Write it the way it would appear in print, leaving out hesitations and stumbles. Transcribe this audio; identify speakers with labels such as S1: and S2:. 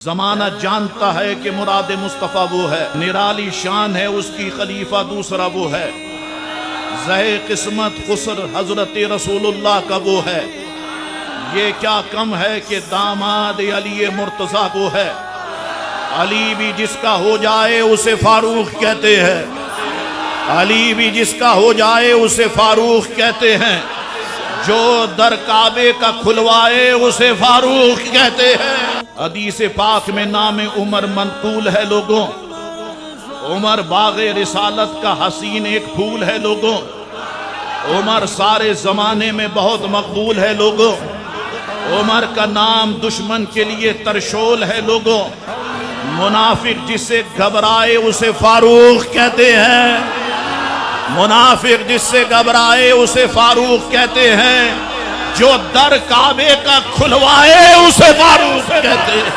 S1: जमाना जानता है कि मुराद मुस्तफ़ा वो है, निराली शान है उसकी, खलीफा दूसरा वो है, ज़हे किस्मत खुसर हजरत रसूलुल्लाह का वो है। ये क्या कम है कि दामाद अली मुर्तज़ा वो है। अली भी जिसका हो जाए उसे फारूक कहते हैं, अली भी जिसका हो जाए उसे फारूक कहते हैं, जो दर काबे का खुलवाए उसे फारूक कहते हैं। हदीस पाक में नाम उमर मनकूल है लोगों, उमर बाग़े रिसालत का हसीन एक फूल है लोगों, उमर सारे जमाने में बहुत मकबूल है लोगों, उमर का नाम दुश्मन के लिए तरशोल है लोगों, मुनाफिक जिससे घबराए उसे फारूक कहते हैं, मुनाफिक जिससे घबराए उसे फारूक कहते हैं, जो दर काबे का खुलवाए उसे फारूक कहते हैं।